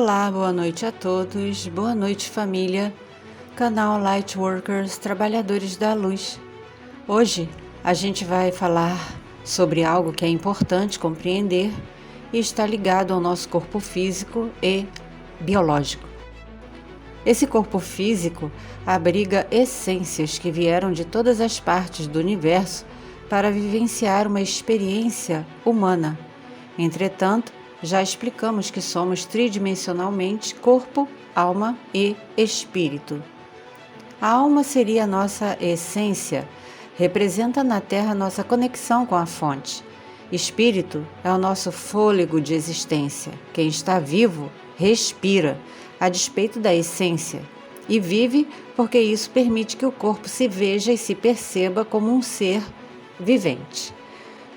Olá, boa noite a todos, boa noite família, canal Lightworkers, Trabalhadores da Luz. Hoje a gente vai falar sobre algo que é importante compreender e está ligado ao nosso corpo físico e biológico. Esse corpo físico abriga essências que vieram de todas as partes do universo para vivenciar uma experiência humana. Entretanto, já explicamos que somos tridimensionalmente corpo, alma e espírito. A alma seria a nossa essência, representa na Terra nossa conexão com a fonte. Espírito é o nosso fôlego de existência. Quem está vivo, respira, a despeito da essência, e vive porque isso permite que o corpo se veja e se perceba como um ser vivente.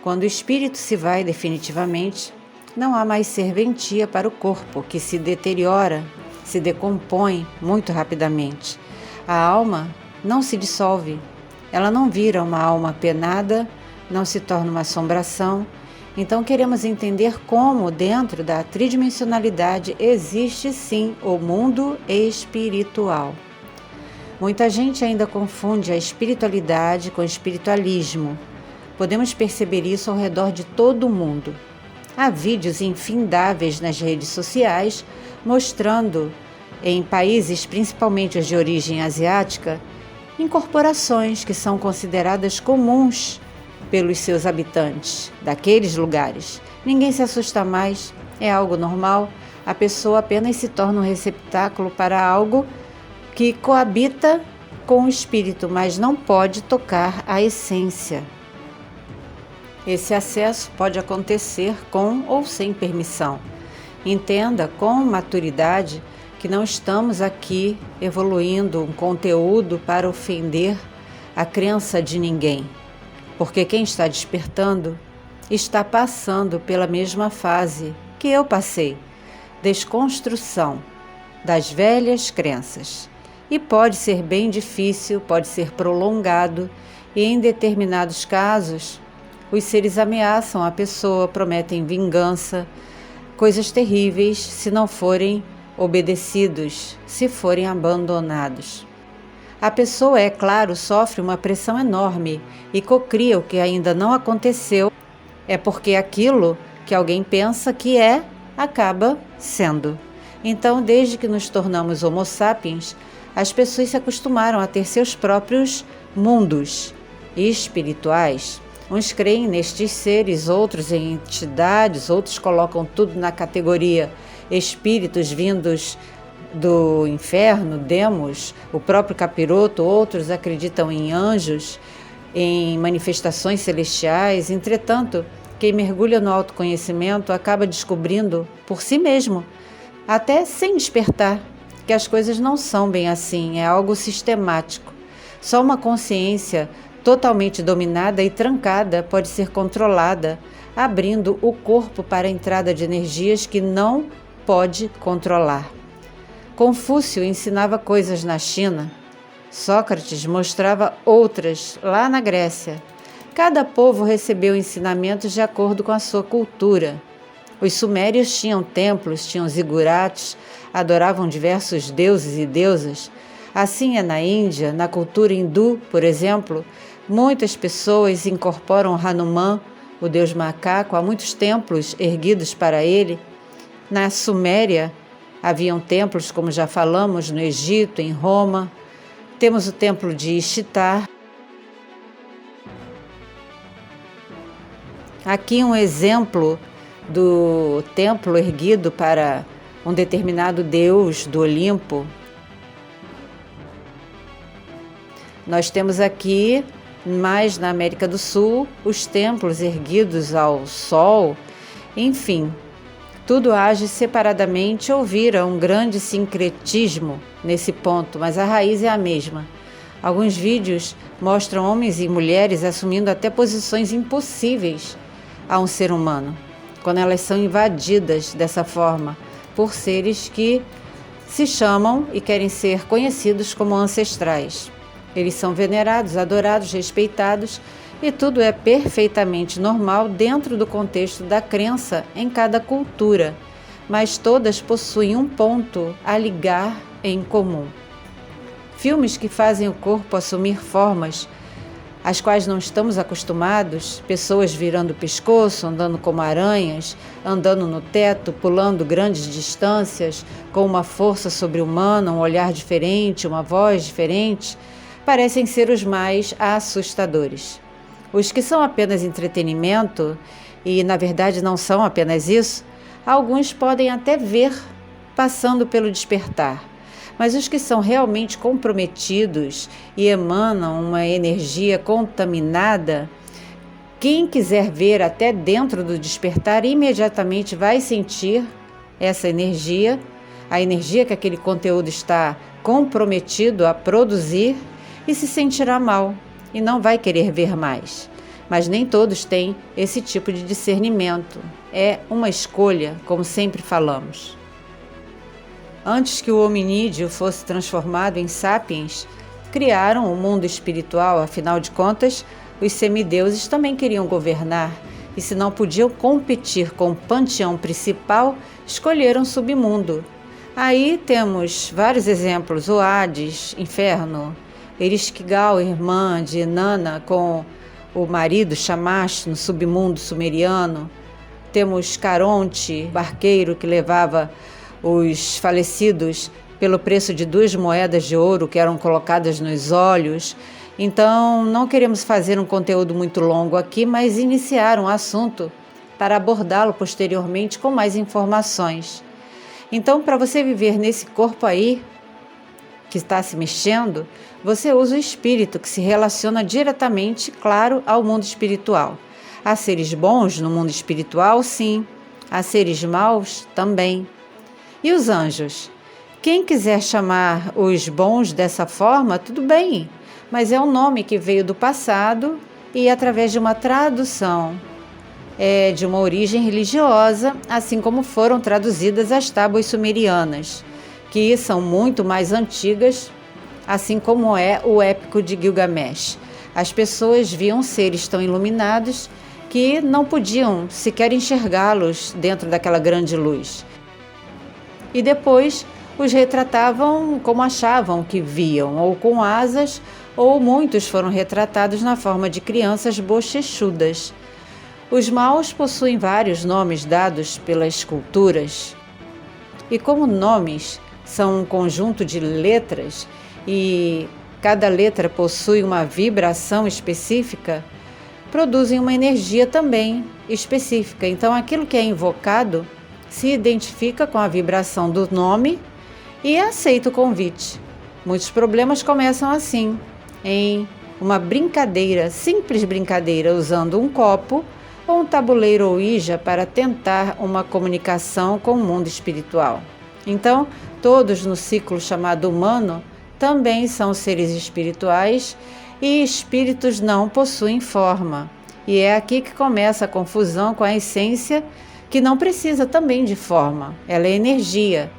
Quando o espírito se vai definitivamente, não há mais serventia para o corpo, que se deteriora, se decompõe muito rapidamente. A alma não se dissolve, ela não vira uma alma penada, não se torna uma assombração. Então queremos entender como, dentro da tridimensionalidade, existe sim o mundo espiritual. Muita gente ainda confunde a espiritualidade com espiritualismo. Podemos perceber isso ao redor de todo o mundo. Há vídeos infindáveis nas redes sociais mostrando, em países principalmente os de origem asiática, incorporações que são consideradas comuns pelos seus habitantes daqueles lugares. Ninguém se assusta mais, é algo normal, a pessoa apenas se torna um receptáculo para algo que coabita com o espírito, mas não pode tocar a essência. Esse acesso pode acontecer com ou sem permissão. Entenda com maturidade que não estamos aqui evoluindo um conteúdo para ofender a crença de ninguém, porque quem está despertando está passando pela mesma fase que eu passei, desconstrução das velhas crenças. E pode ser bem difícil, pode ser prolongado e em determinados casos os seres ameaçam a pessoa, prometem vingança, coisas terríveis se não forem obedecidos, se forem abandonados. A pessoa, é claro, sofre uma pressão enorme e cocria o que ainda não aconteceu. É porque aquilo que alguém pensa que é, acaba sendo. Então, desde que nos tornamos homo sapiens, as pessoas se acostumaram a ter seus próprios mundos espirituais. Uns creem nestes seres, outros em entidades, outros colocam tudo na categoria espíritos vindos do inferno, demos, o próprio capiroto. Outros acreditam em anjos, em manifestações celestiais. Entretanto, quem mergulha no autoconhecimento acaba descobrindo por si mesmo, até sem despertar, que as coisas não são bem assim, é algo sistemático. Só uma consciência totalmente dominada e trancada pode ser controlada, abrindo o corpo para a entrada de energias que não pode controlar. Confúcio ensinava coisas na China, Sócrates mostrava outras lá na Grécia. Cada povo recebeu ensinamentos de acordo com a sua cultura. Os sumérios tinham templos, tinham zigurates, adoravam diversos deuses e deusas. Assim é na Índia, na cultura hindu, por exemplo. Muitas pessoas incorporam Hanuman, o deus macaco, há muitos templos erguidos para ele. Na Suméria, haviam templos, como já falamos, no Egito, em Roma. Temos o templo de Ishtar. Aqui um exemplo do templo erguido para um determinado deus do Olimpo. Nós temos aqui, mais na América do Sul, os templos erguidos ao sol. Enfim, tudo age separadamente ou vira um grande sincretismo nesse ponto, mas a raiz é a mesma. Alguns vídeos mostram homens e mulheres assumindo até posições impossíveis a um ser humano, quando elas são invadidas dessa forma por seres que se chamam e querem ser conhecidos como ancestrais. Eles são venerados, adorados, respeitados, e tudo é perfeitamente normal dentro do contexto da crença em cada cultura. mas todas possuem um ponto a ligar em comum. Filmes que fazem o corpo assumir formas às quais não estamos acostumados, pessoas virando o pescoço, andando como aranhas, andando no teto, pulando grandes distâncias, com uma força sobre-humana, um olhar diferente, uma voz diferente, parecem ser os mais assustadores. Os que são apenas entretenimento, e na verdade não são apenas isso, alguns podem até ver passando pelo despertar. Mas os que são realmente comprometidos e emanam uma energia contaminada, quem quiser ver até dentro do despertar imediatamente vai sentir essa energia, a energia que aquele conteúdo está comprometido a produzir, e se sentirá mal e não vai querer ver mais. Mas nem todos têm esse tipo de discernimento. É uma escolha, como sempre falamos. Antes que o hominídeo fosse transformado em sapiens, criaram o mundo espiritual. Afinal de contas, os semideuses também queriam governar, e se não podiam competir com o panteão principal, escolheram o submundo. Aí temos vários exemplos: o Hades, inferno, Ereshkigal, irmã de Inanna, com o marido Shamash no submundo sumeriano. Temos Caronte, barqueiro que levava os falecidos pelo preço de 2 moedas de ouro que eram colocadas nos olhos. Então, não queremos fazer um conteúdo muito longo aqui, mas iniciar um assunto para abordá-lo posteriormente com mais informações. Então, para você viver nesse corpo aí, que está se mexendo, você usa o espírito, que se relaciona diretamente, claro, ao mundo espiritual. Há seres bons no mundo espiritual, sim. Há seres maus também. E os anjos? Quem quiser chamar os bons dessa forma, tudo bem, mas é um nome que veio do passado e através de uma tradução de uma origem religiosa, assim como foram traduzidas as tábuas sumerianas, que são muito mais antigas, assim como é o épico de Gilgamesh. As pessoas viam seres tão iluminados que não podiam sequer enxergá-los dentro daquela grande luz. E depois os retratavam como achavam que viam, ou com asas, ou muitos foram retratados na forma de crianças bochechudas. Os maus possuem vários nomes dados pelas culturas, e como nomes são um conjunto de letras e cada letra possui uma vibração específica, produzem uma energia também específica. Então aquilo que é invocado se identifica com a vibração do nome e aceita o convite. Muitos problemas começam assim, em uma brincadeira, simples brincadeira, usando um copo ou um tabuleiro Ouija para tentar uma comunicação com o mundo espiritual. Então, todos no ciclo chamado humano também são seres espirituais e espíritos não possuem forma. E é aqui que começa a confusão com a essência, que não precisa também de forma, ela é energia.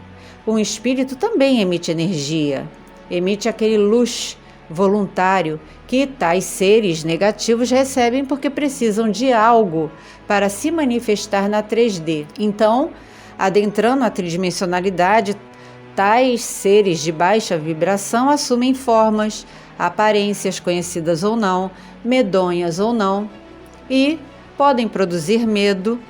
Um espírito também emite energia, emite aquele luz voluntário que tais seres negativos recebem porque precisam de algo para se manifestar na 3D. Então, adentrando a tridimensionalidade, tais seres de baixa vibração assumem formas, aparências conhecidas ou não, medonhas ou não, e podem produzir medo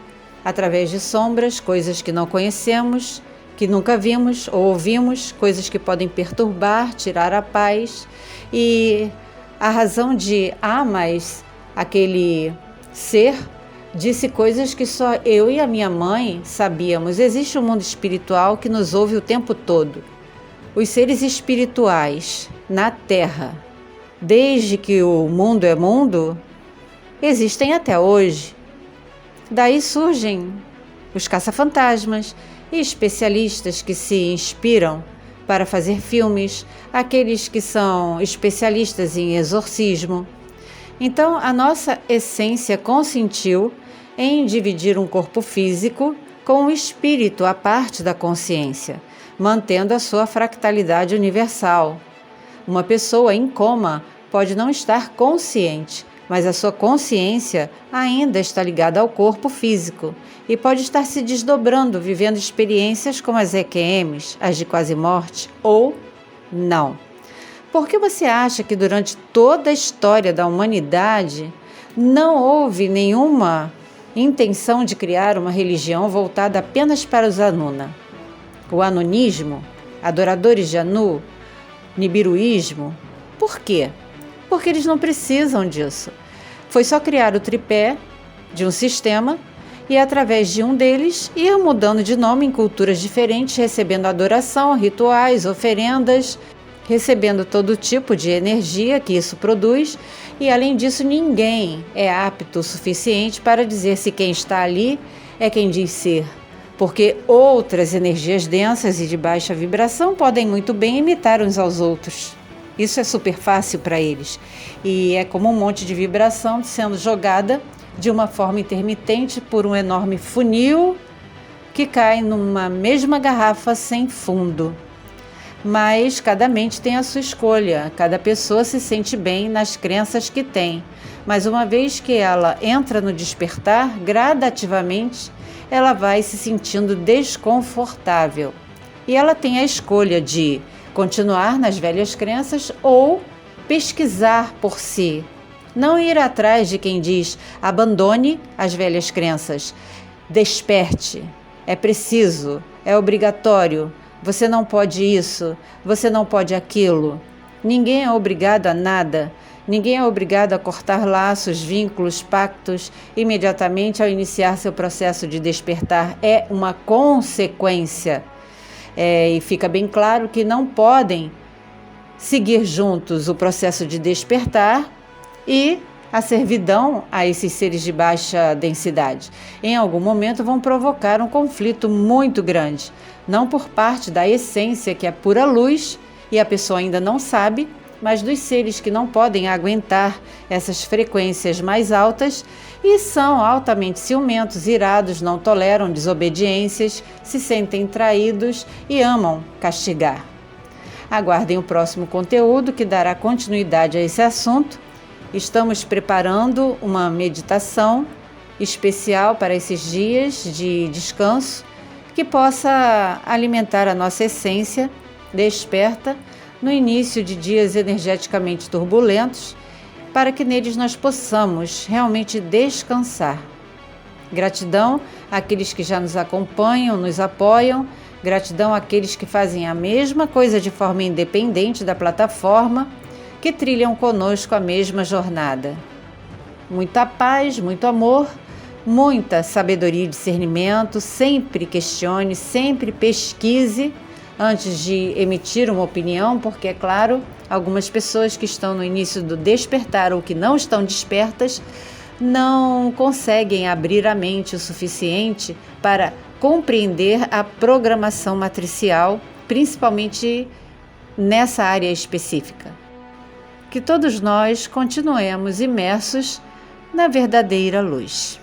através de sombras, coisas que não conhecemos, que nunca vimos ou ouvimos, coisas que podem perturbar, tirar a paz. E a razão de mas aquele ser disse coisas que só eu e a minha mãe sabíamos. Existe um mundo espiritual que nos ouve o tempo todo. Os seres espirituais na Terra, desde que o mundo é mundo, existem até hoje. Daí surgem os caça-fantasmas e especialistas que se inspiram para fazer filmes, aqueles que são especialistas em exorcismo. Então, a nossa essência consentiu em dividir um corpo físico com o espírito à parte da consciência, mantendo a sua fractalidade universal. Uma pessoa em coma pode não estar consciente, mas a sua consciência ainda está ligada ao corpo físico e pode estar se desdobrando, vivendo experiências como as EQMs, as de quase morte, ou não. Por que você acha que durante toda a história da humanidade não houve nenhuma intenção de criar uma religião voltada apenas para os Anuna? O Anunismo, adoradores de Anu, Nibiruísmo. Por quê? Porque eles não precisam disso. Foi só criar o tripé de um sistema e, através de um deles, ir mudando de nome em culturas diferentes, recebendo adoração, rituais, oferendas, recebendo todo tipo de energia que isso produz. E, além disso, ninguém é apto o suficiente para dizer se quem está ali é quem diz ser, porque outras energias densas e de baixa vibração podem muito bem imitar uns aos outros. Isso é super fácil para eles e é como um monte de vibração sendo jogada de uma forma intermitente por um enorme funil que cai numa mesma garrafa sem fundo. Mas cada mente tem a sua escolha, cada pessoa se sente bem nas crenças que tem. Mas uma vez que ela entra no despertar, gradativamente, ela vai se sentindo desconfortável. E ela tem a escolha de continuar nas velhas crenças ou pesquisar por si. Não ir atrás de quem diz, abandone as velhas crenças. Desperte. É preciso, é obrigatório. Você não pode isso, você não pode aquilo. Ninguém é obrigado a nada. Ninguém é obrigado a cortar laços, vínculos, pactos imediatamente ao iniciar seu processo de despertar. É uma consequência. E fica bem claro que não podem seguir juntos o processo de despertar e a servidão a esses seres de baixa densidade. Em algum momento vão provocar um conflito muito grande, não por parte da essência, que é pura luz, e a pessoa ainda não sabe, mas dos seres que não podem aguentar essas frequências mais altas e são altamente ciumentos, irados, não toleram desobediências, se sentem traídos e amam castigar. Aguardem o próximo conteúdo que dará continuidade a esse assunto. Estamos preparando uma meditação especial para esses dias de descanso que possa alimentar a nossa essência desperta no início de dias energeticamente turbulentos, para que neles nós possamos realmente descansar. Gratidão àqueles que já nos acompanham, nos apoiam, gratidão àqueles que fazem a mesma coisa de forma independente da plataforma, que trilham conosco a mesma jornada. Muita paz, muito amor, muita sabedoria e discernimento. Sempre questione, sempre pesquise antes de emitir uma opinião, porque, é claro, algumas pessoas que estão no início do despertar ou que não estão despertas não conseguem abrir a mente o suficiente para compreender a programação matricial, principalmente nessa área específica. Que todos nós continuemos imersos na verdadeira luz.